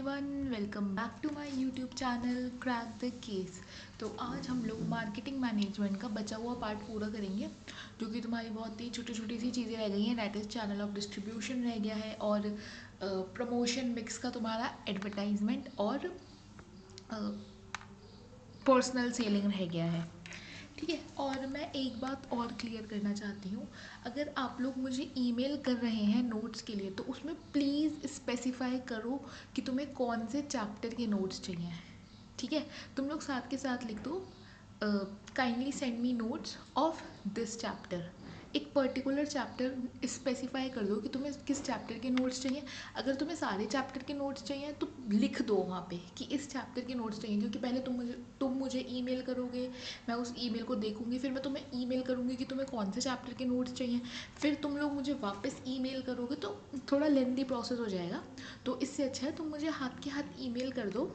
Everyone, welcome back to my YouTube channel crack the case. तो आज हम लोग मार्केटिंग मैनेजमेंट का बचा हुआ पार्ट पूरा करेंगे, जो कि तुम्हारी बहुत ही छोटी छोटी सी चीज़ें रह गई हैं। That is channel of distribution रह गया है, और प्रमोशन मिक्स का तुम्हारा एडवर्टाइजमेंट और पर्सनल सेलिंग रह गया है। ठीक है, और मैं एक बात और क्लियर करना चाहती हूँ। अगर आप लोग मुझे ईमेल कर रहे हैं नोट्स के लिए, तो उसमें प्लीज़ स्पेसिफाई करो कि तुम्हें कौन से चैप्टर के नोट्स चाहिए। ठीक है, तुम लोग साथ के साथ लिख दो, kindly send me notes of this chapter. एक पर्टिकुलर चैप्टर स्पेसिफाई कर दो कि तुम्हें किस चैप्टर के नोट्स चाहिए। अगर तुम्हें सारे चैप्टर के नोट्स चाहिए तो लिख दो वहाँ पे कि इस चैप्टर के नोट्स चाहिए, क्योंकि पहले तुम मुझे ईमेल करोगे, मैं उस ईमेल को देखूंगी, फिर मैं तुम्हें ईमेल करूंगी कि तुम्हें कौन से चैप्टर के नोट्स चाहिए, फिर तुम लोग मुझे वापस ईमेल करोगे, तो थोड़ा लेंथी प्रोसेस हो जाएगा। तो इससे अच्छा है तुम मुझे हाथ के हाथ ईमेल कर दो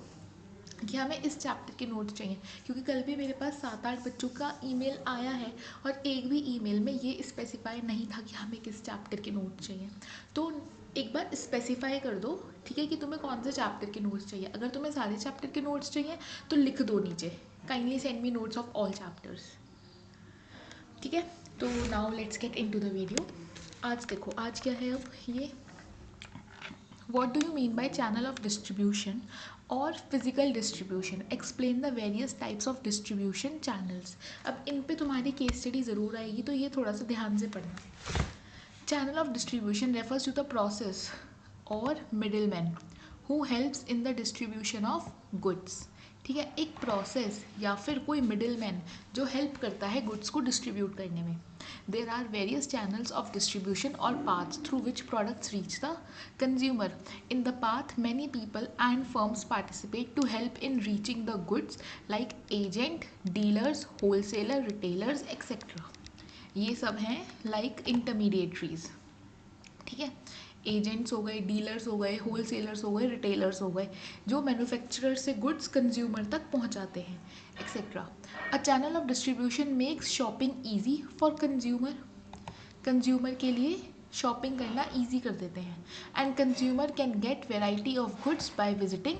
कि हमें इस चैप्टर के नोट्स चाहिए। क्योंकि कल भी मेरे पास 7-8 बच्चों का ईमेल आया है, और एक भी ईमेल में ये स्पेसिफाई नहीं था कि हमें किस चैप्टर के नोट्स चाहिए। तो एक बार स्पेसिफाई कर दो, ठीक है, कि तुम्हें कौन से चैप्टर के नोट्स चाहिए। अगर तुम्हें सारे चैप्टर के नोट्स चाहिए तो लिख दो नीचे, kindly send me notes of all chapters. ठीक है, तो now let's get into the video. आज देखो, आज क्या है अब ये, What do you mean by channel of distribution or physical distribution? Explain the various types of distribution channels. अब इन पे तुम्हारी केस स्टडी ज़रूर आएगी, तो ये थोड़ा सा ध्यान से पढ़ना। Channel of distribution refers to the process or middleman who helps in the distribution of goods. ठीक है, एक प्रोसेस या फिर कोई मिडिल मैन जो हेल्प करता है गुड्स को डिस्ट्रीब्यूट करने में। There are various channels of distribution और paths through which products reach the consumer. In the path many people and firms participate to help in reaching the goods, like agent, dealers, wholesaler, retailers etcetera. ये सब हैं like intermediaries. ठीक है, agents हो गए, dealers हो गए, wholesalers हो गए, रिटेलर्स हो गए, जो मैन्युफैक्चरर से गुड्स कंज्यूमर तक पहुंचाते हैं etcetera. A channel of distribution makes shopping easy for consumer. Consumer के लिए शॉपिंग करना ईजी कर देते हैं. And consumer can get variety of goods by visiting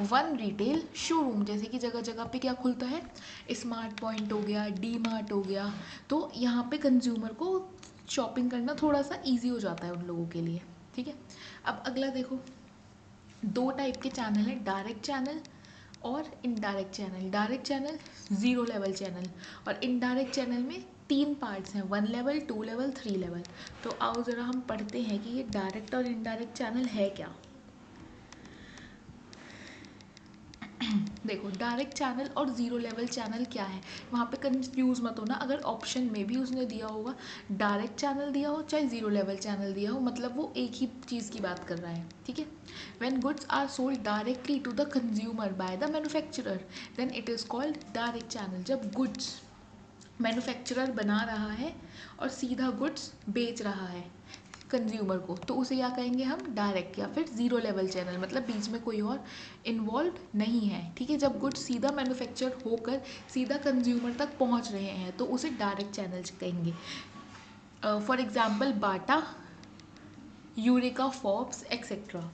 one retail showroom. जैसे कि जगह जगह पे क्या खुलता है, स्मार्ट पॉइंट हो गया, डी मार्ट हो गया, तो यहाँ पे कंज्यूमर को शॉपिंग करना थोड़ा सा ईजी हो जाता है उन लोगों के लिए. ठीक है, अब अगला देखो, दो टाइप के चैनल है, डायरेक्ट चैनल और indirect channel. Direct channel zero level channel, और इनडायरेक्ट चैनल में 3 पार्ट्स हैं, 1 लेवल, 2 लेवल, 3 लेवल. तो आओ ज़रा हम पढ़ते हैं कि ये डायरेक्ट और इनडायरेक्ट चैनल है क्या. देखो, डायरेक्ट चैनल और ज़ीरो लेवल चैनल क्या है, वहाँ पे कंफ्यूज मत होना. अगर ऑप्शन में भी उसने दिया होगा डायरेक्ट चैनल दिया हो चाहे ज़ीरो लेवल चैनल दिया हो, मतलब वो एक ही चीज़ की बात कर रहा है. ठीक है, when goods are sold directly to the consumer by the manufacturer, then it is called direct channel. जब गुड्स मैन्युफैक्चरर बना रहा है और सीधा गुड्स बेच रहा है कंज्यूमर को, तो उसे क्या कहेंगे हम, डायरेक्ट या फिर ज़ीरो लेवल चैनल, मतलब बीच में कोई और इन्वॉल्व नहीं है. ठीक है, जब गुड्स सीधा मैन्युफैक्चर होकर सीधा कंज्यूमर तक पहुंच रहे हैं तो उसे डायरेक्ट चैनल कहेंगे. For example Bata, eureka, Forbes etcetera.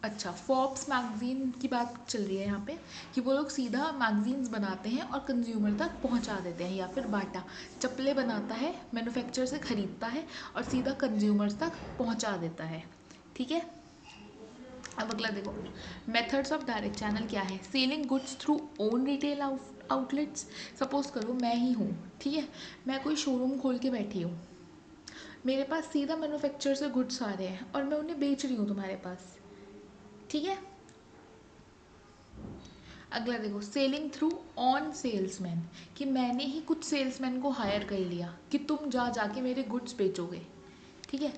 अच्छा, फोर्ब्स मैगजीन की बात चल रही है यहाँ पे, कि वो लोग सीधा मैगजीन्स बनाते हैं और कंज्यूमर तक पहुँचा देते हैं. या फिर बाटा चप्पलें बनाता है, मैन्युफैक्चरर से ख़रीदता है और सीधा कंज्यूमर्स तक पहुँचा देता है. ठीक है, अब अगला देखो, मेथड्स ऑफ डायरेक्ट चैनल क्या है. Selling goods through own retail outlets. Suppose करो मैं ही हूँ, ठीक है, मैं कोई शोरूम खोल के बैठी हूँ, मेरे पास सीधा मैन्युफैक्चरर से गुड्स आ रहे हैं और मैं उन्हें बेच रही हूँ तुम्हारे पास. ठीक है, अगला देखो, सेलिंग थ्रू ऑन सेल्समैन, कि मैंने ही कुछ सेल्समैन को हायर कर लिया कि तुम जाके मेरे गुड्स बेचोगे. ठीक है,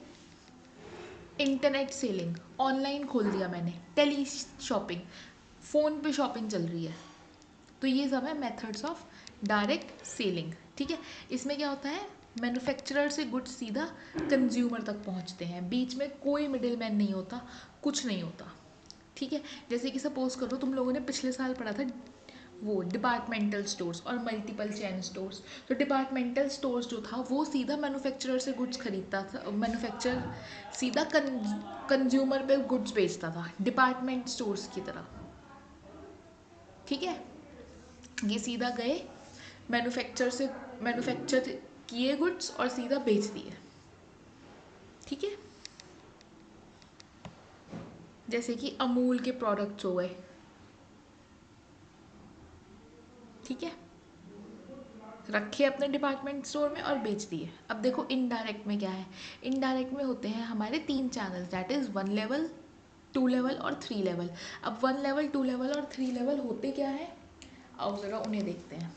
इंटरनेट सेलिंग, ऑनलाइन खोल दिया मैंने, टेली शॉपिंग, फ़ोन पे शॉपिंग चल रही है. तो ये सब है मेथड्स ऑफ डायरेक्ट सेलिंग. ठीक है, इसमें क्या होता है, मैन्युफैक्चरर से गुड्स सीधा कंज्यूमर तक पहुंचते हैं, बीच में कोई मिडिल मैन नहीं होता, कुछ नहीं होता. ठीक है, जैसे कि सपोज करो तुम लोगों ने पिछले साल पढ़ा था वो डिपार्टमेंटल स्टोर्स और मल्टीपल चेन स्टोर्स। तो डिपार्टमेंटल स्टोर्स जो था वो सीधा मैन्युफैक्चरर से गुड्स खरीदता था, मैन्युफैक्चरर सीधा कंज्यूमर पे गुड्स बेचता था डिपार्टमेंट स्टोर्स की तरह। ठीक है, ये सीधा गए मैन्युफैक्चर किए गुड्स और सीधा बेच दिए। ठीक है, जैसे कि अमूल के प्रोडक्ट्स हो गए। ठीक है, रखे अपने डिपार्टमेंट स्टोर में और बेच दिए। अब देखो इनडायरेक्ट में क्या है। इनडायरेक्ट में होते हैं हमारे 3 channel, that is 1 level, 2 level और 3 लेवल। अब 1 लेवल, 2 लेवल और 3 लेवल होते क्या है, आओ ज़रा उन्हें देखते हैं।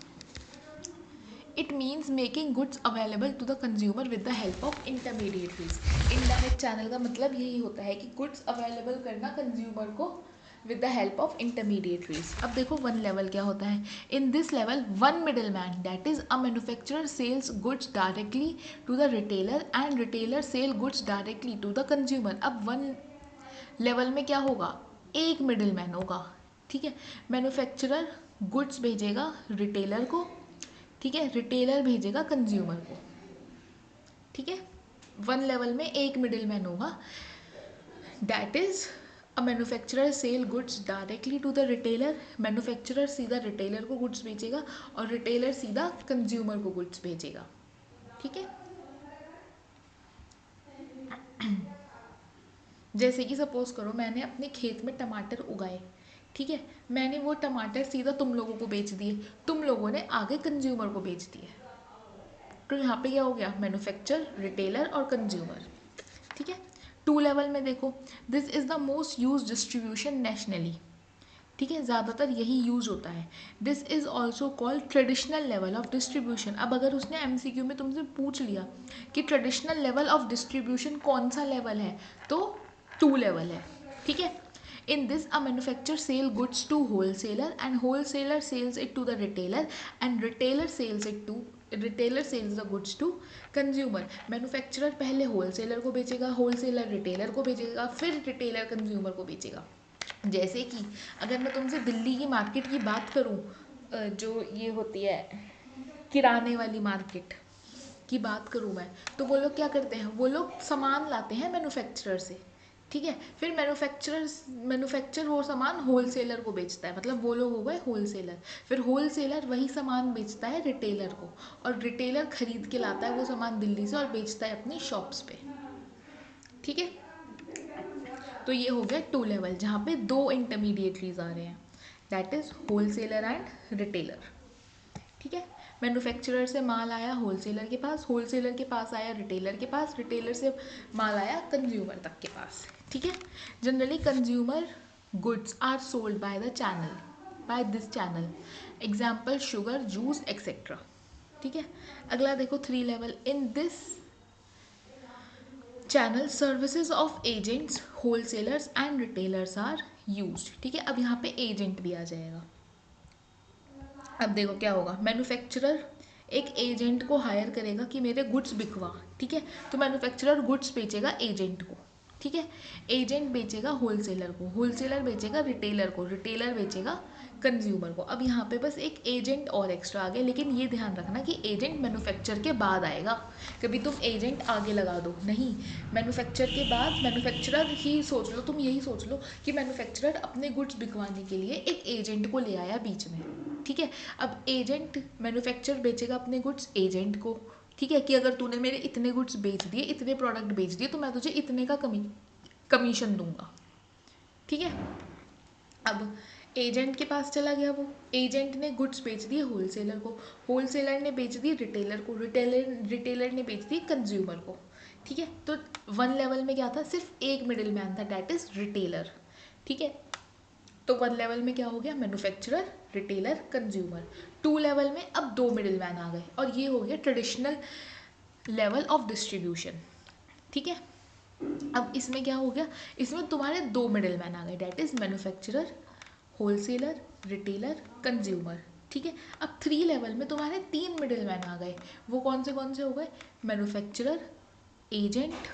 It means making goods available to the consumer with the help of intermediaries. Indirect channel का मतलब यही होता है कि गुड्स अवेलेबल करना कंज्यूमर को with the help of intermediaries. अब देखो 1 level क्या होता है. In this level, one middleman, that is a manufacturer, sells goods directly to the retailer and retailer sell goods directly to the consumer. अब 1 level में क्या होगा, एक middleman होगा. ठीक है, मैन्युफैक्चरर गुड्स भेजेगा रिटेलर को, ठीक है, रिटेलर भेजेगा कंज्यूमर को. ठीक है, 1 लेवल में एक मिडिलमैन होगा, that is a manufacturer sell goods directly to the retailer. Manufacturer सीधा रिटेलर को गुड्स बेचेगा और रिटेलर सीधा कंज्यूमर को गुड्स भेजेगा. ठीक है, जैसे कि सपोज करो मैंने अपने खेत में टमाटर उगाए. ठीक है, मैंने वो टमाटर सीधा तुम लोगों को बेच दिए, तुम लोगों ने आगे कंज्यूमर को बेच दिए. तो यहाँ पे क्या हो गया, मैन्युफैक्चर, रिटेलर और कंज्यूमर. ठीक है, 2 लेवल में देखो, this is the most use distribution nationally. ठीक है, ज़्यादातर यही यूज होता है. This is also called traditional level of distribution. अब अगर उसने MCQ में तुमसे पूछ लिया कि ट्रेडिशनल लेवल ऑफ डिस्ट्रीब्यूशन कौन सा लेवल है, तो 2 लेवल है. ठीक है, in this a manufacturer sell goods to wholesaler and wholesaler sells it to the retailer and retailer sells the goods to consumer. Manufacturer पहले होलसेलर को बेचेगा, होलसेलर रिटेलर को बेचेगा, फिर रिटेलर कंज्यूमर को बेचेगा. जैसे कि अगर मैं तुमसे दिल्ली की मार्केट की बात करूं, जो ये होती है किराने वाली मार्केट की बात करूं मैं, तो वो लोग क्या करते हैं, वो लोग सामान लाते हैं मैन्युफैक्चरर से. ठीक है, फिर मैन्युफैक्चर वो सामान होलसेलर को बेचता है, मतलब वो लोग हो गए होलसेलर. फिर होलसेलर वही सामान बेचता है रिटेलर को, और रिटेलर खरीद के लाता है वो सामान दिल्ली से और बेचता है अपनी शॉप्स पे. ठीक है, तो ये हो गया 2 लेवल, जहाँ पे 2 इंटरमीडिएटरीज आ रहे हैं, that is wholesaler and retailer. ठीक है, मैन्युफैक्चरर से माल आया होलसेलर के पास, होलसेलर के पास आया रिटेलर के पास, रिटेलर से माल आया कंज्यूमर तक के पास. ठीक है, generally consumer goods are sold by the channel, by this channel, example sugar, juice etcetera. ठीक है, अगला देखो 3 level. In this channel services of agents, wholesalers and retailers are used. ठीक है, अब यहाँ पे एजेंट भी आ जाएगा. अब देखो क्या होगा, मैन्युफैक्चरर एक एजेंट को हायर करेगा कि मेरे गुड्स बिकवा. ठीक है, तो मैन्युफैक्चरर गुड्स बेचेगा एजेंट को. ठीक है, एजेंट बेचेगा होलसेलर को, होलसेलर बेचेगा रिटेलर को, रिटेलर बेचेगा कंज्यूमर को. अब यहाँ पे बस एक एजेंट और एक्स्ट्रा आ गया, लेकिन ये ध्यान रखना कि एजेंट मैन्युफैक्चर के बाद आएगा. कभी तुम एजेंट आगे लगा दो नहीं, मैन्युफैक्चर के बाद मैन्युफैक्चरर ही सोच लो, तुम यही सोच लो कि मैन्युफैक्चरर अपने गुड्स बिकवाने के लिए एक एजेंट को ले आया बीच में. ठीक है, अब एजेंट, मैन्युफैक्चरर बेचेगा अपने गुड्स एजेंट को. ठीक है, कि अगर तूने मेरे इतने गुड्स बेच दिए, इतने प्रोडक्ट बेच दिए, तो मैं तुझे इतने का कमीशन दूंगा. ठीक है, अब एजेंट के पास चला गया, वो एजेंट ने गुड्स बेच दिए होलसेलर को, होलसेलर ने बेच दिए रिटेलर को, रिटेलर ने बेच दिए कंज्यूमर को. ठीक है, तो 1 लेवल में क्या था, सिर्फ एक मिडिल मैन था, डैट इज रिटेलर. ठीक है, तो 1 लेवल में क्या हो गया, मैन्युफैक्चरर, रिटेलर, कंज्यूमर. 2 लेवल में अब 2 मिडिल मैन आ गए, और ये हो गया ट्रेडिशनल लेवल ऑफ डिस्ट्रीब्यूशन. ठीक है, अब इसमें क्या हो गया, इसमें तुम्हारे 2 मिडिल मैन आ गए, that is manufacturer, wholesaler, retailer, consumer. ठीक है, अब 3 लेवल में तुम्हारे 3 मिडिल मैन आ गए, वो कौन से हो गए, manufacturer, agent,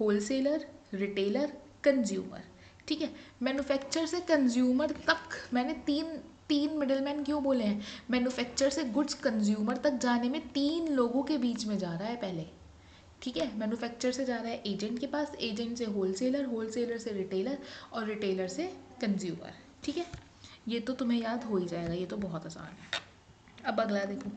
wholesaler, retailer, consumer. ठीक है, मैन्युफैक्चर से कंज्यूमर तक मैंने 3 3 मिडिलमैन क्यों बोले हैं? मैन्युफैक्चर से गुड्स कंज्यूमर तक जाने में 3 लोगों के बीच में जा रहा है पहले, ठीक है। मैन्युफैक्चर से जा रहा है एजेंट के पास, एजेंट से होलसेलर, होलसेलर से रिटेलर और रिटेलर से कंज्यूमर, ठीक है। ये तो तुम्हें याद हो ही जाएगा, ये तो बहुत आसान है। अब अगला देखो,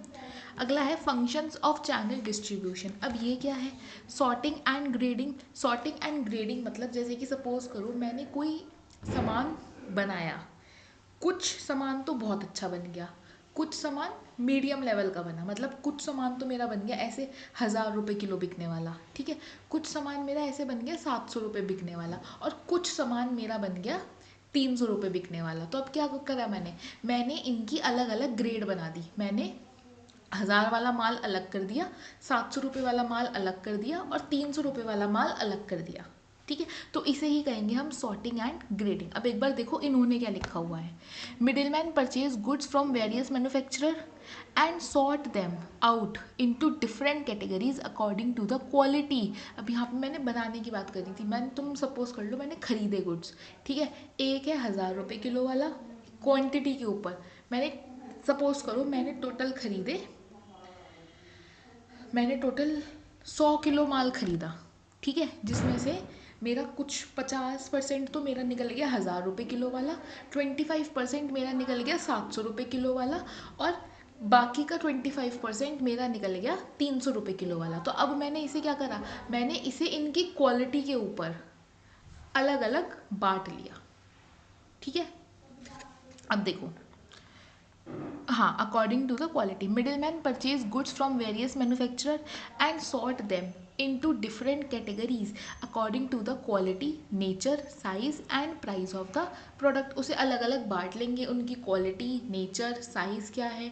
अगला है फंक्शंस ऑफ चैनल डिस्ट्रीब्यूशन। अब ये क्या है? Sorting and grading. Sorting and grading मतलब जैसे कि सपोज करो मैंने कोई सामान बनाया, कुछ सामान तो बहुत अच्छा बन गया, कुछ सामान मीडियम लेवल का बना, मतलब कुछ सामान तो मेरा बन गया ऐसे 1000 रुपये किलो बिकने वाला, ठीक है। कुछ सामान मेरा ऐसे बन गया 700 रुपये बिकने वाला, और कुछ सामान मेरा बन गया 300 रुपये बिकने वाला। तो अब क्या करा मैंने इनकी अलग अलग ग्रेड बना दी। मैंने 1000 वाला माल अलग कर दिया, 700 रुपये वाला माल अलग कर दिया, और 300 रुपये वाला माल अलग कर दिया, ठीक है। तो इसे ही कहेंगे हम सॉर्टिंग एंड ग्रेडिंग। अब एक बार देखो इन्होंने क्या लिखा हुआ है, middleman purchase goods from various manufacturer and sort them out into different categories according to the quality. अब यहाँ पे मैंने बनाने की बात करी थी, तुम सपोज कर लो मैंने खरीदे गुड्स, ठीक है। एक है 1000 रुपये किलो वाला, क्वांटिटी के ऊपर मैंने सपोज करो मैंने टोटल 100 किलो माल खरीदा, ठीक है, जिसमें से मेरा कुछ 50% तो मेरा निकल गया 1000 रुपये किलो वाला, 25% मेरा निकल गया 700 रुपये किलो वाला, और बाकी का 25% मेरा निकल गया 300 रुपये किलो वाला। तो अब मैंने इसे क्या करा, मैंने इसे इनकी क्वालिटी के ऊपर अलग अलग बांट लिया, ठीक है। अब देखो, हाँ, according to the quality middle man purchase goods from various manufacturer and sort them into different categories according to the quality, nature, size and price of the product। उसे अलग अलग बांट लेंगे उनकी क्वालिटी, नेचर, साइज़ क्या है,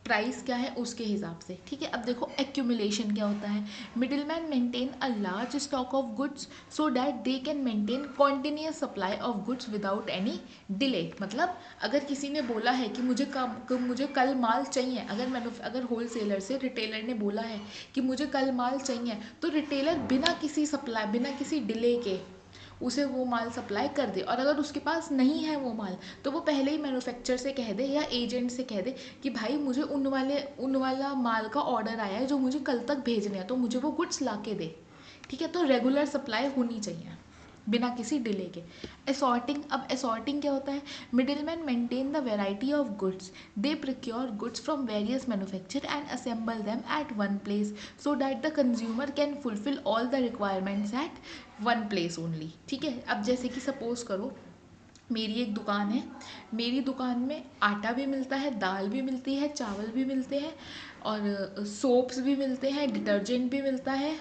price क्या है उसके हिसाब से, ठीक है। अब देखो एक्यूमुलेशन क्या होता है, middle man maintain a large stock of goods so that they can maintain continuous supply of goods without any delay. मतलब अगर किसी ने बोला है कि मुझे कल माल चाहिए, अगर होलसेलर से रिटेलर ने बोला है कि मुझे कल माल चाहिए, तो रिटेलर बिना किसी डिले के उसे वो माल सप्लाई कर दे। और अगर उसके पास नहीं है वो माल, तो वो पहले ही मैन्युफैक्चर से कह दे या एजेंट से कह दे कि भाई मुझे उन वाला माल का ऑर्डर आया है जो मुझे कल तक भेजने हैं, तो मुझे वो गुड्स ला के दे, ठीक है। तो रेगुलर सप्लाई होनी चाहिए बिना किसी डिले के। असॉर्टिंग, अब असॉर्टिंग क्या होता है, middle man maintain the variety of goods, they procure goods from various manufacture and assemble them at one place so that the consumer can fulfil all the requirements at one place only, ठीक है। अब जैसे कि suppose करो मेरी एक दुकान है, मेरी दुकान में आटा भी मिलता है, दाल भी मिलती है, चावल भी मिलते हैं, और सोप्स भी मिलते हैं, डिटर्जेंट भी मिलता है,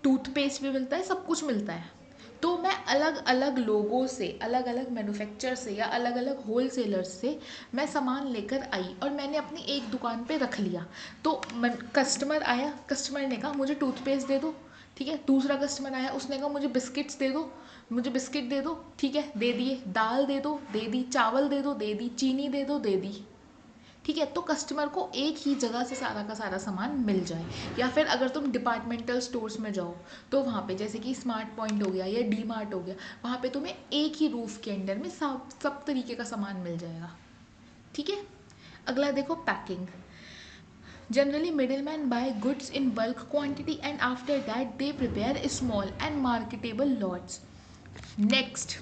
टूथपेस्ट भी मिलता है, सब कुछ मिलता है। तो मैं अलग अलग लोगों से, अलग अलग मैन्युफैक्चर से या अलग अलग होलसेलर्स से मैं सामान लेकर आई और मैंने अपनी एक दुकान पे रख लिया। तो कस्टमर आया, कस्टमर ने कहा मुझे टूथपेस्ट दे दो, ठीक है। दूसरा कस्टमर आया, उसने कहा मुझे बिस्किट्स दे दो, मुझे बिस्किट दे दो, ठीक है, दे दिए। दाल दे दो, दे दी। चावल दे दो, दे दी। चीनी दे दो, दे दी, ठीक है। तो कस्टमर को एक ही जगह से सारा का सारा सामान मिल जाए। या फिर अगर तुम डिपार्टमेंटल स्टोर्स में जाओ तो वहाँ पे जैसे कि स्मार्ट पॉइंट हो गया या डी मार्ट हो गया, वहाँ पे तुम्हें एक ही रूफ के अंडर में सब तरीके का सामान मिल जाएगा, ठीक है। अगला देखो packing. Generally, middlemen buy goods in bulk quantity and after that they prepare small and marketable lots. Next,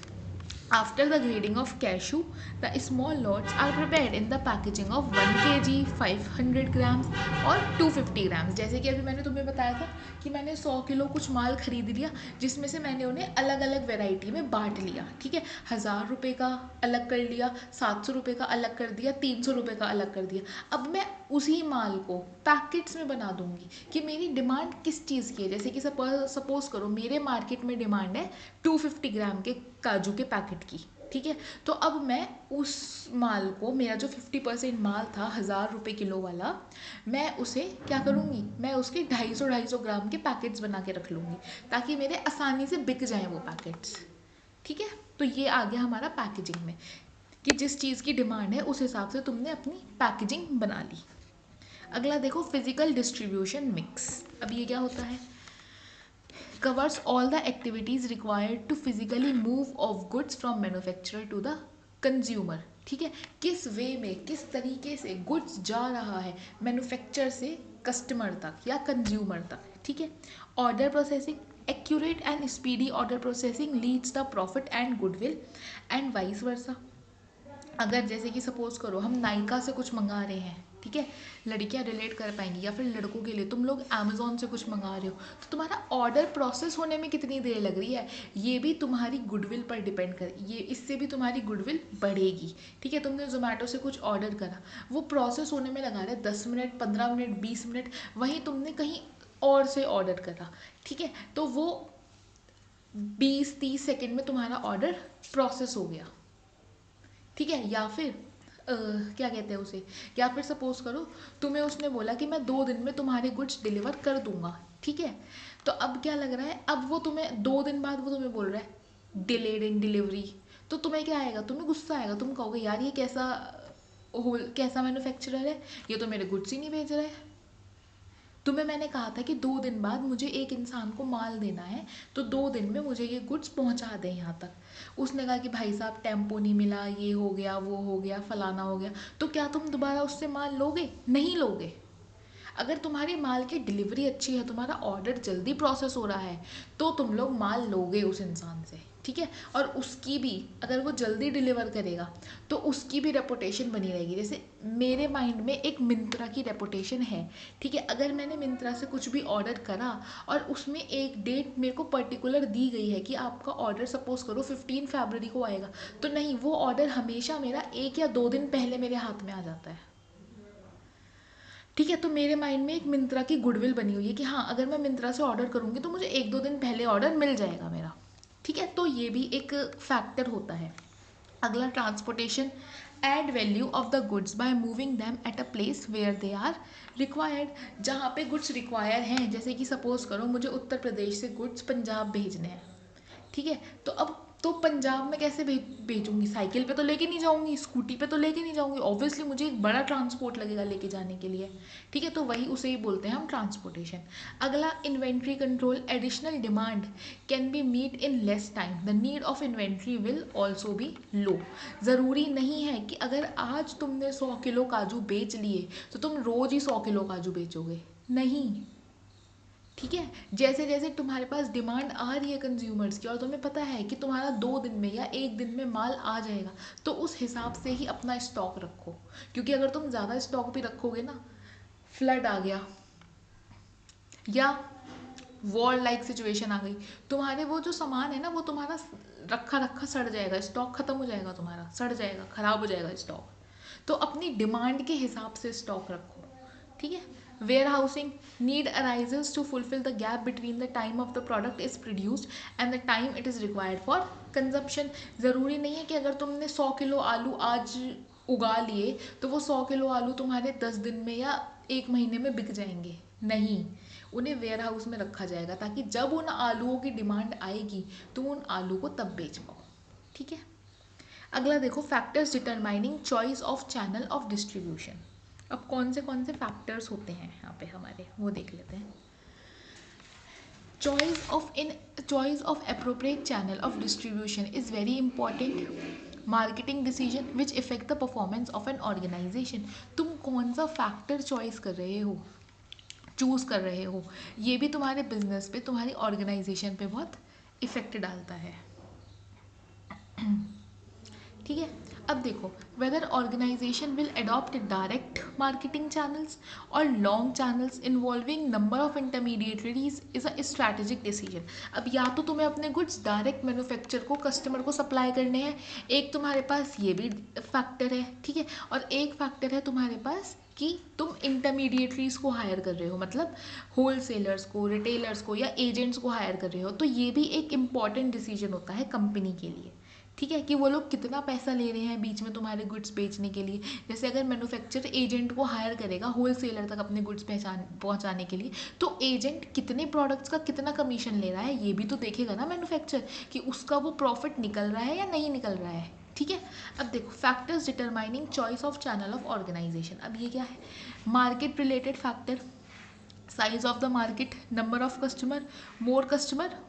after the grading of cashew, the small lots are prepared in the packaging of 1 kg, 500 grams और 250 grams। जैसे कि अभी मैंने तुम्हें बताया था कि मैंने 100 किलो कुछ माल खरीद लिया, जिसमें से मैंने उन्हें अलग अलग वेराइटी में बांट लिया, ठीक है। 1000 रुपये का अलग कर लिया, 700 रुपये का अलग कर दिया, 300 रुपये का अलग कर दिया। अब मैं उसी माल को पैकेट्स में बना दूंगी कि मेरी डिमांड किस चीज़ की है। जैसे कि सपोज करो मेरे मार्केट में डिमांड है 250 ग्राम के काजू के पैकेट की, ठीक है। तो अब मैं उस माल को, मेरा जो 50% माल था 1000 रुपये किलो वाला, मैं उसे क्या करूँगी, मैं उसके 250 ग्राम के पैकेट्स बना के रख लूँगी ताकि मेरे आसानी से बिक जाएँ वो पैकेट्स, ठीक है। तो ये आ गया हमारा पैकेजिंग में कि जिस चीज़ की डिमांड है उस हिसाब से तुमने अपनी पैकेजिंग बना ली। अगला देखो फिजिकल डिस्ट्रीब्यूशन मिक्स। अब ये क्या होता है, covers all the activities required to physically move of goods from manufacturer to the consumer, ठीक है, किस वे में, किस तरीके से गुड्स जा रहा है मैन्युफैक्चर से कस्टमर तक या कंज्यूमर तक, ठीक है। Order processing, accurate and speedy order processing leads the profit and goodwill and vice versa. अगर जैसे कि सपोज करो हम नायका से कुछ मंगा रहे हैं, ठीक है, लड़कियां रिलेट कर पाएंगी, या फिर लड़कों के लिए तुम लोग अमेजोन से कुछ मंगा रहे हो, तो तुम्हारा ऑर्डर प्रोसेस होने में कितनी देर लग रही है, ये भी तुम्हारी गुडविल पर डिपेंड कर, ये इससे भी तुम्हारी गुडविल बढ़ेगी, ठीक है। तुमने जोमेटो से कुछ ऑर्डर करा, वो प्रोसेस होने में लगा रहा है 10 मिनट, 15 मिनट, 20 मिनट, वहीं तुमने कहीं और से ऑर्डर करा, ठीक है, तो वो 20-30 सेकेंड में तुम्हारा ऑर्डर प्रोसेस हो गया, ठीक है। या फिर क्या कहते हैं उसे, या फिर सपोज करो तुम्हें उसने बोला कि मैं 2 दिन में तुम्हारे गुड्स डिलीवर कर दूंगा, ठीक है। तो अब क्या लग रहा है, अब वो तुम्हें 2 दिन बाद वो तुम्हें बोल रहा है डिलेड इन डिलीवरी, तो तुम्हें क्या आएगा, तुम्हें गुस्सा आएगा, तुम कहोगे यार ये कैसा मैन्युफैक्चरर है, ये तो मेरे गुड्स ही नहीं भेज रहा है। तुम्हें मैंने कहा था कि 2 दिन बाद मुझे एक इंसान को माल देना है, तो 2 दिन में मुझे ये गुड्स पहुंचा दें यहाँ तक। उसने कहा कि भाई साहब टेम्पो नहीं मिला, ये हो गया, वो हो गया, फलाना हो गया, तो क्या तुम दोबारा उससे माल लोगे? नहीं लोगे। अगर तुम्हारी माल की डिलीवरी अच्छी है, तुम्हारा ऑर्डर जल्दी प्रोसेस हो रहा है, तो तुम लोग माल लोगे उस इंसान से, ठीक है। और उसकी भी, अगर वो जल्दी डिलीवर करेगा तो उसकी भी रेपुटेशन बनी रहेगी। जैसे मेरे माइंड में एक मिंत्रा की रेपुटेशन है, ठीक है। अगर मैंने मिंत्रा से कुछ भी ऑर्डर करा और उसमें एक डेट मेरे को पर्टिकुलर दी गई है कि आपका ऑर्डर सपोज करो 15 फरवरी को आएगा, तो नहीं, वो ऑर्डर हमेशा मेरा 1 या 2 दिन पहले मेरे हाथ में आ जाता है, ठीक है। तो मेरे माइंड में एक मिंत्रा की गुडविल बनी हुई है कि हाँ, अगर मैं मिंत्रा से ऑर्डर करूँगी तो मुझे 1-2 दिन पहले ऑर्डर मिल जाएगा मेरा, ठीक है। तो ये भी एक फैक्टर होता है। अगला transportation, add value of the goods by moving them at a place where they are required. जहाँ पे गुड्स रिक्वायर हैं, जैसे कि सपोज करो मुझे उत्तर प्रदेश से गुड्स पंजाब भेजने हैं, ठीक है, तो अब तो पंजाब में कैसे भेजूंगी, साइकिल पे तो लेके नहीं जाऊंगी, स्कूटी पे तो लेके नहीं जाऊंगी, ऑब्वियसली मुझे एक बड़ा ट्रांसपोर्ट लगेगा लेके जाने के लिए, ठीक है। तो वही उसे ही बोलते हैं हम ट्रांसपोर्टेशन। अगला inventory control, additional demand can be meet in less time, the need of inventory will also be low. ज़रूरी नहीं है कि अगर आज तुमने 100 किलो काजू बेच लिए तो तुम रोज़ ही 100 किलो काजू बेचोगे, नहीं, ठीक है। जैसे जैसे तुम्हारे पास डिमांड आ रही है कंज्यूमर्स की और तुम्हें पता है कि तुम्हारा 2 दिन में या 1 दिन में माल आ जाएगा, तो उस हिसाब से ही अपना स्टॉक रखो। क्योंकि अगर तुम ज़्यादा स्टॉक भी रखोगे ना, फ्लड आ गया या वॉर लाइक सिचुएशन आ गई, तुम्हारे वो जो सामान है ना, वो तुम्हारा रखा रखा सड़ जाएगा, स्टॉक खत्म हो जाएगा, तुम्हारा सड़ जाएगा, खराब हो जाएगा स्टॉक। तो अपनी डिमांड के हिसाब से स्टॉक रखो, ठीक है। Warehousing, need arises to fulfil the gap between the time of the product is produced and the time it is required for consumption. ज़रूरी नहीं है कि अगर तुमने 100 किलो आलू आज उगा लिए तो वो 100 किलो आलू तुम्हारे 10 दिन में या 1 महीने में बिक जाएंगे, नहीं, उन्हें वेयर हाउस में रखा जाएगा ताकि जब उन आलूओं की डिमांड आएगी तो उन आलू को तब बेच पाओ, ठीक है। अगला देखो, factors determining choice of channel of distribution. अब कौन से फैक्टर्स होते हैं यहाँ पे हमारे, वो देख लेते हैं। Choice of appropriate channel of distribution is very important marketing decision which affect the performance of an organisation. तुम कौन सा फैक्टर चॉइस कर रहे हो, चूज़ कर रहे हो, ये भी तुम्हारे बिजनेस पे, तुम्हारी ऑर्गेनाइजेशन पे बहुत इफेक्ट डालता है, ठीक है। अब देखो, whether organisation will adopt direct marketing channels और long channels involving number of intermediaries is a strategic decision. अब या तो तुम्हें अपने गुड्स डायरेक्ट मैन्युफैक्चर को, कस्टमर को सप्लाई करने हैं, एक तुम्हारे पास ये भी फैक्टर है, ठीक है, और एक फैक्टर है तुम्हारे पास कि तुम इंटरमीडिएटरीज को हायर कर रहे हो, मतलब होल सेलर्स को, रिटेलर्स को या एजेंट्स को हायर कर रहे हो, तो ये भी एक इम्पॉर्टेंट डिसीजन होता है कंपनी के लिए, ठीक है, कि वो लोग कितना पैसा ले रहे हैं बीच में तुम्हारे गुड्स बेचने के लिए। जैसे अगर मैन्युफैक्चर एजेंट को हायर करेगा होल सेलर तक अपने गुड्स पहुंचाने के लिए, तो एजेंट कितने प्रोडक्ट्स का कितना कमीशन ले रहा है ये भी तो देखेगा ना मैन्युफैक्चर, कि उसका वो प्रॉफिट निकल रहा है या नहीं निकल रहा है, ठीक है। अब देखो, factors determining choice of channel of organisation. अब ये क्या है, market related factor, size of the market, number of customer,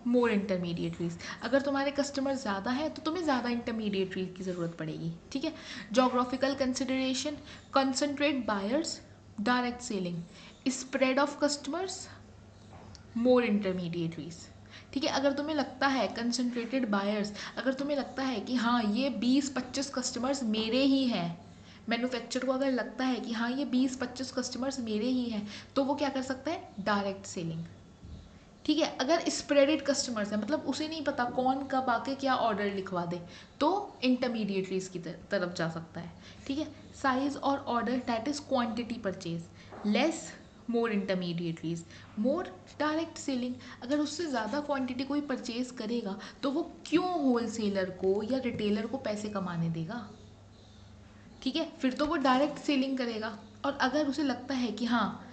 more intermediaries. अगर तुम्हारे कस्टमर ज़्यादा है तो तुम्हें ज़्यादा इंटरमीडिएटरीज की ज़रूरत पड़ेगी, ठीक है। Geographical consideration, concentrate buyers, direct selling, spread of customers, more intermediaries, ठीक है। अगर तुम्हें लगता है कंसंट्रेटेड बायर्स, अगर तुम्हें लगता है कि हाँ ये 20-25 कस्टमर्स मेरे ही हैं, मैन्युफैक्चर को अगर लगता है कि हाँ ये 20-25 कस्टमर्स मेरे ही हैं, तो वो क्या कर सकता है, डायरेक्ट सेलिंग, ठीक है। अगर स्प्रेडेड कस्टमर्स है, मतलब उसे नहीं पता कौन कब आके क्या ऑर्डर लिखवा दे, तो इंटरमीडिएटरीज की तरफ जा सकता है, ठीक है। साइज और order, that is quantity purchase, less, more intermediaries, more direct selling. अगर उससे ज़्यादा क्वांटिटी कोई परचेज करेगा तो वो क्यों होल सेलर को या रिटेलर को पैसे कमाने देगा, ठीक है, फिर तो वो डायरेक्ट सेलिंग करेगा। और अगर उसे लगता है कि हाँ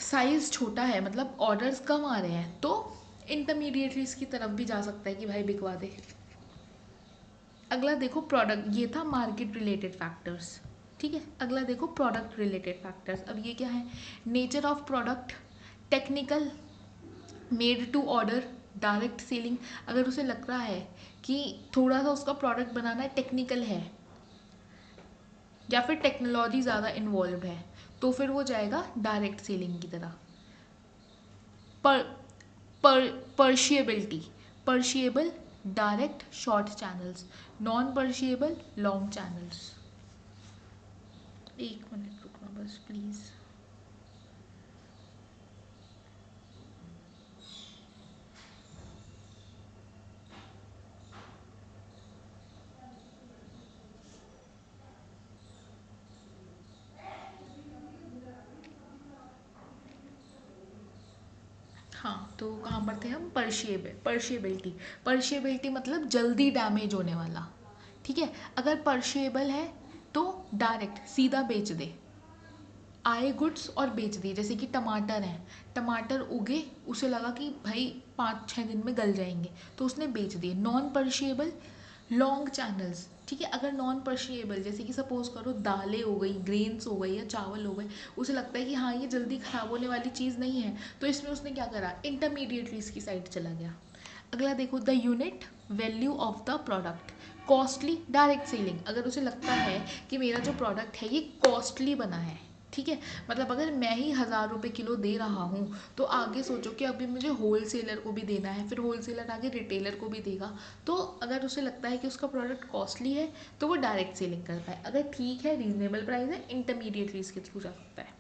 साइज़ छोटा है, मतलब ऑर्डर्स कम आ रहे हैं, तो इंटरमीडिएटरीज की तरफ भी जा सकता है कि भाई बिकवा दे। अगला देखो प्रोडक्ट, ये था मार्केट रिलेटेड फैक्टर्स, ठीक है। अगला देखो प्रोडक्ट रिलेटेड फैक्टर्स। अब ये क्या है, nature of product, technical, made to order, direct selling. अगर उसे लग रहा है कि थोड़ा सा उसका प्रोडक्ट बनाना टेक्निकल है या फिर टेक्नोलॉजी ज़्यादा इन्वॉल्व है, तो फिर वो जाएगा डायरेक्ट सेलिंग की तरह। पर perishability, perishable, direct short channels, non perishable long channels. एक मिनट रुकना बस प्लीज़। हाँ तो कहाँ पर थे हम, पर्शिएबिलिटी। पर्शिएबिलिटी मतलब जल्दी डैमेज होने वाला, ठीक है। अगर पर्शिएबल है तो डायरेक्ट सीधा बेच दे, आए गुड्स और बेच दिए। जैसे कि टमाटर हैं, टमाटर उगे, उसे लगा कि भाई 5-6 दिन में गल जाएंगे, तो उसने बेच दिए। नॉन पर्शिएबल, लॉन्ग चैनल्स, ठीक है। अगर नॉन पर्शिएबल, जैसे कि सपोज करो दालें हो गई, ग्रेन्स हो गई या चावल हो गए, उसे लगता है कि हाँ ये जल्दी ख़राब होने वाली चीज़ नहीं है, तो इसमें उसने क्या करा, इंटरमीडिएटरीज की साइड चला गया। अगला देखो the unit value of the product, costly, direct selling. अगर उसे लगता है कि मेरा जो प्रोडक्ट है ये कॉस्टली बना है, ठीक है, मतलब अगर मैं ही 1000 रुपये किलो दे रहा हूँ, तो आगे सोचो कि अभी मुझे होल सेलर को भी देना है, फिर होल सेलर आगे रिटेलर को भी देगा। तो अगर उसे लगता है कि उसका प्रोडक्ट कॉस्टली है तो वो डायरेक्ट सेलिंग करता है। अगर ठीक है, रीजनेबल प्राइस है, इंटरमीडिएटरीज के थ्रू जा सकता है।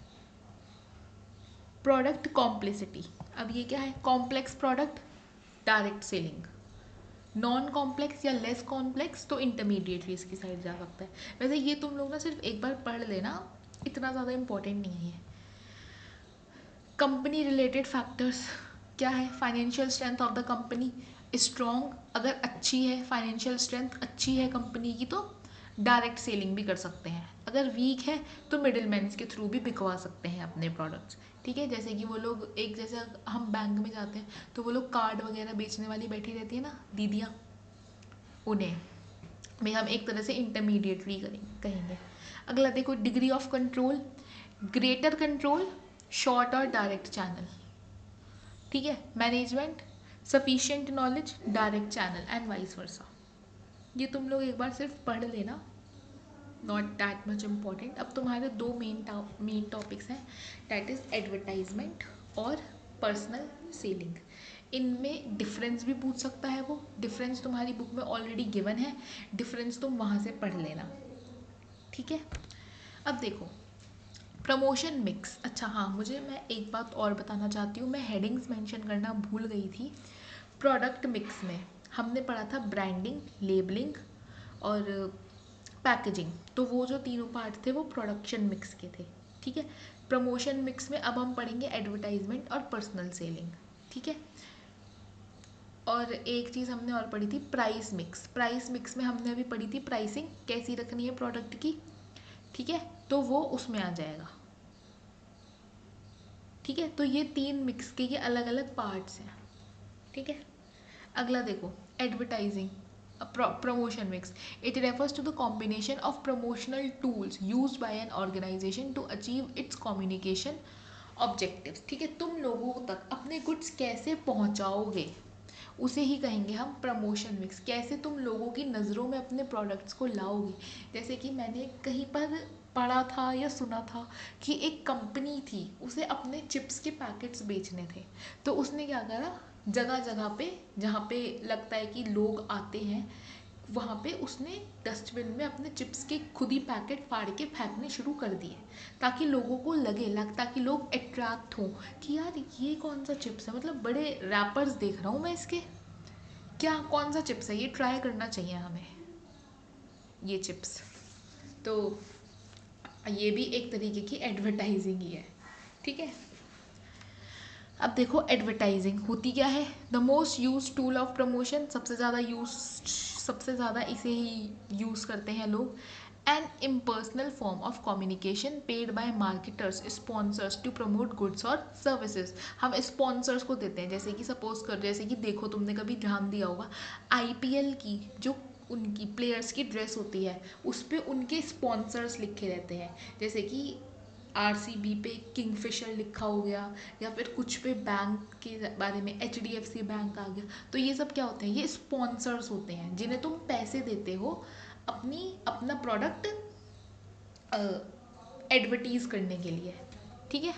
प्रोडक्ट कॉम्प्लेक्सिटी, अब ये क्या है, complex product, direct selling, non complex या लेस कॉम्प्लेक्स, तो इंटरमीडिएटरीज की साइड जा सकता है। वैसे ये तुम लोग ना सिर्फ एक बार पढ़ लेना, इतना ज़्यादा इंपॉर्टेंट नहीं है। कंपनी रिलेटेड फैक्टर्स क्या है, financial strength of the company, strong, अगर अच्छी है, फाइनेंशियल स्ट्रेंथ अच्छी है कंपनी की, तो डायरेक्ट सेलिंग भी कर सकते हैं। अगर वीक है तो मिडिल मैन्स के थ्रू भी बिकवा सकते हैं अपने प्रोडक्ट्स, ठीक है। जैसे कि वो लोग, एक जैसे हम बैंक में जाते हैं तो वो लोग कार्ड वगैरह बेचने वाली बैठी रहती है ना दीदियाँ, उन्हें भी हम एक तरह से इंटरमीडिएटरी कहेंगे। अगला देखो degree of control, greater control, short और डायरेक्ट चैनल, ठीक है। Management, sufficient knowledge, direct channel and vice versa. ये तुम लोग एक बार सिर्फ पढ़ लेना, नॉट दैट मच इम्पॉर्टेंट। अब तुम्हारे दो मेन टॉपिक्स हैं, डैट इज़ एडवर्टाइजमेंट और पर्सनल सेलिंग। इनमें डिफरेंस भी पूछ सकता है, वो डिफरेंस तुम्हारी बुक में ऑलरेडी गिवन है, डिफरेंस तुम वहाँ से पढ़ लेना, ठीक है। अब देखो प्रमोशन मिक्स। अच्छा हाँ, मुझे मैं एक बात और बताना चाहती हूँ, मैं हेडिंग्स मेंशन करना भूल गई थी। प्रोडक्ट मिक्स में हमने पढ़ा था ब्रांडिंग, लेबलिंग और पैकेजिंग, तो वो जो तीनों पार्ट थे वो प्रोडक्शन मिक्स के थे, ठीक है। प्रमोशन मिक्स में अब हम पढ़ेंगे एडवर्टाइजमेंट और पर्सनल सेलिंग, ठीक है। और एक चीज़ हमने और पढ़ी थी प्राइस मिक्स। प्राइस मिक्स में हमने अभी पढ़ी थी प्राइसिंग कैसी रखनी है प्रोडक्ट की, ठीक है, तो वो उसमें आ जाएगा, ठीक है। तो ये तीन मिक्स के ये अलग अलग पार्ट्स हैं, ठीक है। अगला देखो advertising, promotion mix. It refers to the combination of promotional tools used by an organization to achieve its communication objectives, ठीक है, तुम लोगों तक अपने गुड्स कैसे पहुंचाओगे, उसे ही कहेंगे हम प्रमोशन मिक्स। कैसे तुम लोगों की नज़रों में अपने प्रोडक्ट्स को लाओगे। जैसे कि मैंने कहीं पर पढ़ा था या सुना था कि एक कंपनी थी, उसे अपने चिप्स के पैकेट्स बेचने थे, तो उसने क्या करा, जगह जगह पे जहाँ पे लगता है कि लोग आते हैं, वहाँ पे उसने डस्टबिन में अपने चिप्स के खुद ही पैकेट फाड़ के फेंकने शुरू कर दिए, ताकि लोगों को ताकि लोग अट्रैक्ट हों कि यार ये कौन सा चिप्स है, मतलब बड़े रैपर्स देख रहा हूँ मैं इसके, क्या कौन सा चिप्स है ये, ट्राई करना चाहिए हमें ये चिप्स। तो ये भी एक तरीके की एडवर्टाइजिंग ही है, ठीक है। अब देखो एडवर्टाइजिंग होती क्या है, the most use tool of promotion, सबसे ज़्यादा इसे ही यूज़ करते हैं लोग। An impersonal form of communication paid by marketers sponsors to promote goods और सर्विसेज। हम स्पॉन्सर्स को देते हैं, जैसे कि सपोज कर, जैसे कि देखो तुमने कभी ध्यान दिया होगा आईपीएल की जो उनकी प्लेयर्स की ड्रेस होती है उस पर उनके स्पॉन्सर्स लिखे रहते हैं, जैसे कि आरसीबी पे किंगफिशर लिखा हो गया, या फिर कुछ पे बैंक के बारे में एचडीएफसी बैंक आ गया। तो ये सब क्या होते हैं, ये स्पॉन्सर्स होते हैं जिन्हें तुम पैसे देते हो अपना प्रोडक्ट एडवर्टीज करने के लिए, ठीक है।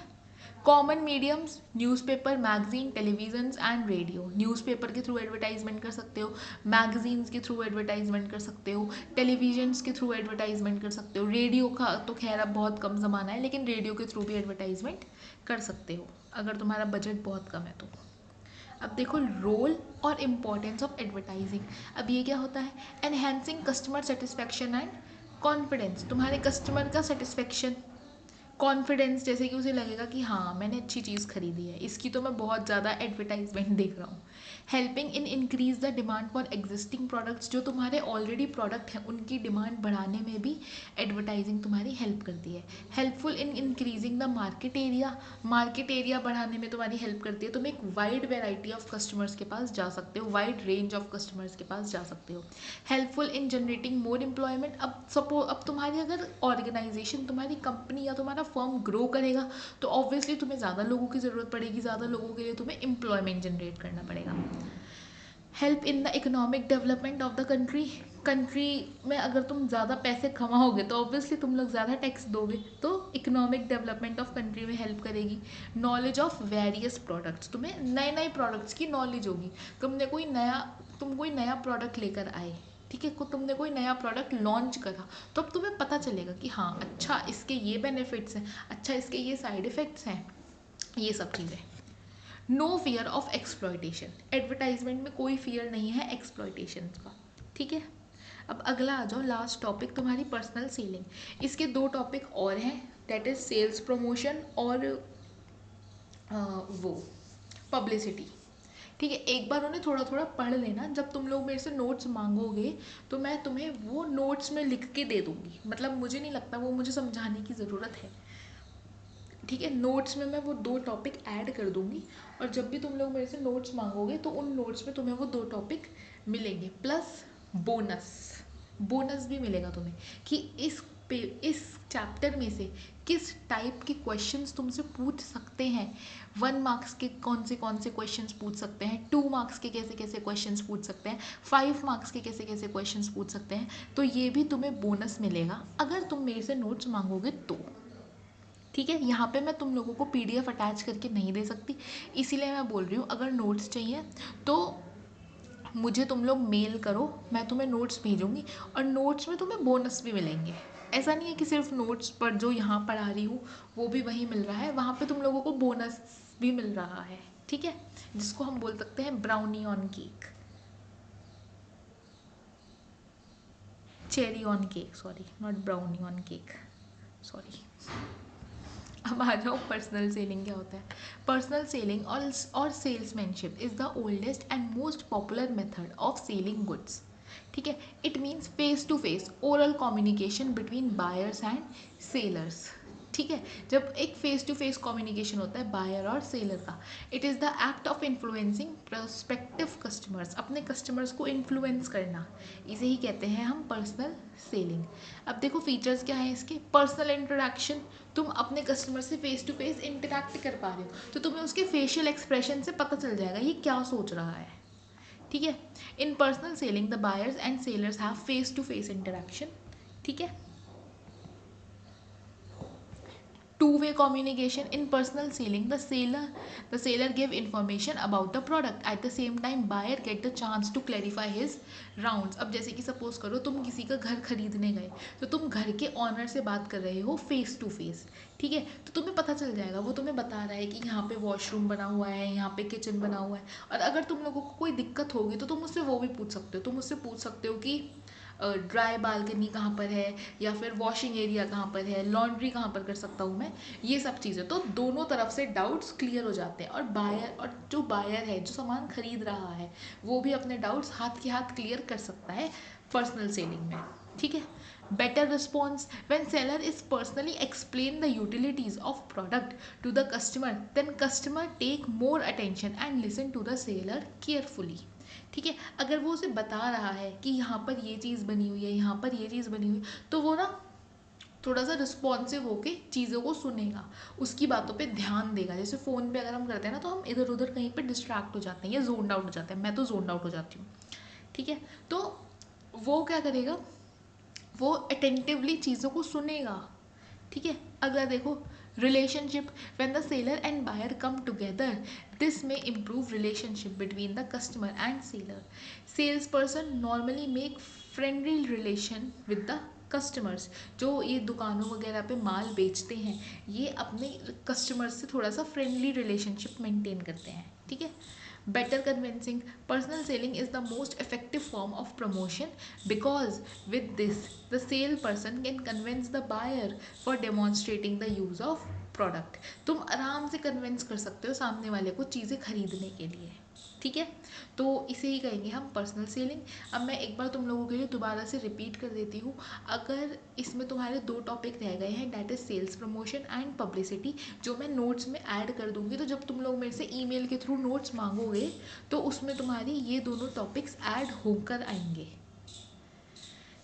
Common mediums newspaper, magazine, television and radio. Newspaper के थ्रू एडवर्टाइजमेंट कर सकते हो, मैगजीन्स के थ्रू एडवर्टाइजमेंट कर सकते हो, टेलीविजन्स के थ्रू एडवर्टाइजमेंट कर सकते हो, रेडियो का तो खैर अब बहुत कम ज़माना है, लेकिन रेडियो के थ्रू भी एडवर्टाइजमेंट कर सकते हो अगर तुम्हारा बजट बहुत कम है तो। अब देखो रोल और इम्पोर्टेंस ऑफ एडवर्टाइजिंग। अब ये क्या होता है, enhancing customer satisfaction and confidence. तुम्हारे कस्टमर का सेटिस्फेक्शन, कॉन्फिडेंस, जैसे कि उसे लगेगा कि हाँ मैंने अच्छी चीज़ खरीदी है, इसकी तो मैं बहुत ज़्यादा एडवर्टाइजमेंट देख रहा हूँ। Helping in increase the demand for existing products, जो तुम्हारे ऑलरेडी प्रोडक्ट हैं उनकी डिमांड बढ़ाने में भी एडवर्टाइजिंग तुम्हारी हेल्प करती है। Helpful in increasing the market area बढ़ाने में तुम्हारी हेल्प करती है, तुम एक वाइड वेराइटी ऑफ कस्टमर्स के पास जा सकते हो, वाइड रेंज ऑफ कस्टमर्स के पास जा सकते हो। Helpful in generating more employment. अब तुम्हारी अगर ऑर्गेनाइजेशन, तुम्हारी कंपनी या तुम्हारा फर्म ग्रो करेगा तो ऑब्वियसली तुम्हें ज़्यादा लोगों की ज़रूरत पड़ेगी, ज़्यादा लोगों के लिए तुम्हें एम्प्लॉयमेंट जनरेट करना पड़ेगा। Help in the economic development of the country में अगर तुम ज़्यादा पैसे कमाओगे तो ऑब्वियसली तुम लोग ज़्यादा टैक्स दोगे, तो इकोनॉमिक डेवलपमेंट ऑफ कंट्री में हेल्प करेगी। नॉलेज ऑफ वेरियस प्रोडक्ट्स, तुम्हें नए नए प्रोडक्ट्स की नॉलेज होगी। तुम कोई नया प्रोडक्ट लेकर आए, ठीक है, तुमने कोई नया प्रोडक्ट लॉन्च करा, तो अब तुम्हें पता चलेगा कि हाँ अच्छा इसके ये बेनिफिट्स हैं, अच्छा इसके ये साइड इफ़ेक्ट्स हैं, ये सब चीज़ें। No fear of exploitation, advertisement में कोई फियर नहीं है एक्सप्लॉयटेशन का, ठीक है। अब अगला आ जाओ, लास्ट टॉपिक तुम्हारी पर्सनल सेलिंग। इसके दो टॉपिक और हैं, दैट इज सेल्स प्रमोशन और वो पब्लिसिटी, ठीक है। एक बार उन्हें थोड़ा थोड़ा पढ़ लेना, जब तुम लोग मेरे से नोट्स मांगोगे तो मैं तुम्हें वो नोट्स में लिख के दे दूँगी, मतलब मुझे नहीं लगता वो मुझे समझाने की ज़रूरत है, ठीक है। नोट्स में मैं वो दो टॉपिक ऐड कर दूँगी, और जब भी तुम लोग मेरे से नोट्स मांगोगे तो उन नोट्स में तुम्हें वो दो टॉपिक मिलेंगे, प्लस बोनस बोनस भी मिलेगा तुम्हें कि इस चैप्टर में से किस टाइप के क्वेश्चंस तुमसे पूछ सकते हैं। 1 मार्क्स के कौन से क्वेश्चंस पूछ सकते हैं, 2 मार्क्स के कैसे कैसे क्वेश्चंस पूछ सकते हैं, 5 मार्क्स के कैसे कैसे क्वेश्चंस पूछ सकते हैं। तो ये भी तुम्हें बोनस मिलेगा अगर तुम मेरे से नोट्स मांगोगे तो, ठीक है। यहाँ पे मैं तुम लोगों को पीडीएफ अटैच करके नहीं दे सकती, इसीलिए मैं बोल रही हूँ अगर नोट्स चाहिए तो मुझे तुम लोग मेल करो, मैं तुम्हें नोट्स भेजूँगी, और नोट्स में तुम्हें बोनस भी मिलेंगे। ऐसा नहीं है कि सिर्फ नोट्स पर जो यहाँ पढ़ा रही हूँ वो भी वहीं मिल रहा है, वहाँ पे तुम लोगों को बोनस भी मिल रहा है, ठीक है, जिसको हम बोल सकते हैं brownie on cake, cherry on cake, sorry not brownie on cake, sorry. अब आ जाओ पर्सनल सेलिंग क्या होता है। पर्सनल सेलिंग और salesmanship is the oldest and most popular method of selling goods, ठीक है। It means face to face oral communication between buyers and sellers, ठीक है, जब एक फेस टू फेस कम्युनिकेशन होता है बायर और सेलर का, it is the act of influencing prospective customers, अपने कस्टमर्स को इन्फ्लुएंस करना, इसे ही कहते हैं हम पर्सनल सेलिंग। अब देखो फीचर्स क्या है इसके, पर्सनल इंटरेक्शन, तुम अपने कस्टमर से फेस टू फेस इंटरेक्ट कर पा रहे हो, तो तुम्हें उसके फेशियल एक्सप्रेशन से पता चल जाएगा ये क्या सोच रहा है, ठीक है। In personal selling the buyers and sellers have face to face interaction, ठीक है। Two-way communication in personal selling, the seller give information about the product, at the same time buyer get the chance to clarify his rounds। अब जैसे कि suppose करो तुम किसी का घर खरीदने गए, तो तुम घर के ऑनर से बात कर रहे हो फेस टू फेस, ठीक है, तो तुम्हें पता चल जाएगा, वो तुम्हें बता रहा है कि यहाँ पे वॉशरूम बना हुआ है, यहाँ पे किचन बना हुआ है, और अगर तुम लोगों को कोई दिक्कत होगी तो तुम उससे वो भी पूछ सकते हो, तुम उससे पूछ सकते हो कि ड्राई बालकनी कहाँ पर है, या फिर वॉशिंग एरिया कहाँ पर है, लॉन्ड्री कहाँ पर कर सकता हूँ मैं, ये सब चीज़ें, तो दोनों तरफ से डाउट्स क्लियर हो जाते हैं, और जो बायर है, जो सामान खरीद रहा है, वो भी अपने डाउट्स हाथ के हाथ क्लियर कर सकता है पर्सनल सेलिंग में, ठीक है। Better response, when seller is personally explain the utilities of product to the customer, then customer take more attention and listen to the seller carefully, ठीक है। अगर वो उसे बता रहा है कि यहाँ पर ये चीज़ बनी हुई है, यहाँ पर ये चीज़ बनी हुई है, तो वो ना थोड़ा सा रिस्पॉन्सिव होके चीज़ों को सुनेगा, उसकी बातों पे ध्यान देगा। जैसे फ़ोन पे अगर हम करते हैं ना, तो हम इधर उधर कहीं पे डिस्ट्रैक्ट हो जाते हैं या जोन आउट हो जाते हैं, मैं तो जोन आउट हो जाती हूँ, ठीक है। तो वो क्या करेगा, वो अटेंटिवली चीज़ों को सुनेगा, ठीक है। अगला देखो, relationship, when the seller and buyer come together, this may improve relationship between the customer and seller. Sales person normally make friendly relation with the customers, जो ये दुकानों वगैरह पे माल बेचते हैं, ये अपने कस्टमर्स से थोड़ा सा फ्रेंडली रिलेशनशिप मेंटेन करते हैं, ठीक है। Better convincing, personal selling is the most effective form of promotion, because with this the salesperson can convince the buyer for demonstrating the use of product। तुम आराम से कन्विंस कर सकते हो सामने वाले को चीज़ें खरीदने के लिए, ठीक है। तो इसे ही कहेंगे हम पर्सनल सेलिंग। अब मैं एक बार तुम लोगों के लिए दोबारा से रिपीट कर देती हूँ, अगर इसमें तुम्हारे 2 टॉपिक रह गए हैं, that is sales promotion and publicity, जो मैं नोट्स में ऐड कर दूँगी, तो जब तुम लोग मेरे से ईमेल के थ्रू नोट्स मांगोगे तो उसमें तुम्हारी ये दोनों टॉपिक्स ऐड होकर आएंगे,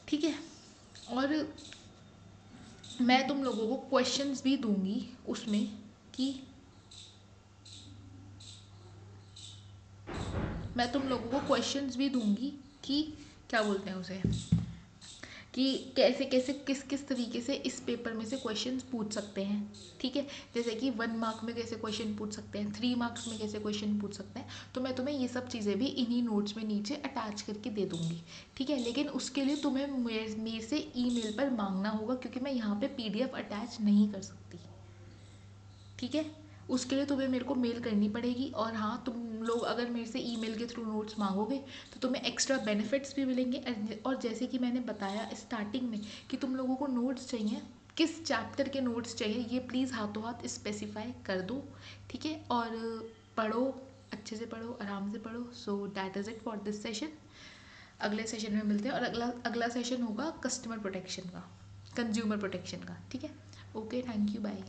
ठीक है। और मैं तुम लोगों को क्वेश्चंस भी दूंगी उसमें, कि मैं तुम लोगों को क्वेश्चंस भी दूंगी कि क्या बोलते हैं उसे, कि कैसे कैसे किस किस तरीके से इस पेपर में से क्वेश्चंस पूछ सकते हैं, ठीक है। जैसे कि 1 मार्क में कैसे क्वेश्चन पूछ सकते हैं, 3 मार्क्स में कैसे क्वेश्चन पूछ सकते हैं, तो मैं तुम्हें ये सब चीज़ें भी इन्हीं नोट्स में नीचे अटैच करके दे दूँगी, ठीक है। लेकिन उसके लिए तुम्हें मेरे से ईमेल पर मांगना होगा, क्योंकि मैं यहाँ पे PDF अटैच नहीं कर सकती, ठीक है। उसके लिए तुम्हें मेरे को मेल करनी पड़ेगी, और हाँ, तुम लोग अगर मेरे से ईमेल के थ्रू नोट्स मांगोगे तो तुम्हें एक्स्ट्रा बेनिफिट्स भी मिलेंगे। और जैसे कि मैंने बताया स्टार्टिंग में कि तुम लोगों को नोट्स चाहिए, किस चैप्टर के नोट्स चाहिए, ये प्लीज़ हाथों हाथ स्पेसिफाई कर दो, ठीक है। और पढ़ो, अच्छे से पढ़ो, आराम से पढ़ो। So that is it for this session. अगले सेशन में मिलते हैं, और अगला सेशन होगा कस्टमर प्रोटेक्शन का, कंज्यूमर प्रोटेक्शन का, ठीक है। Okay, thank you, bye.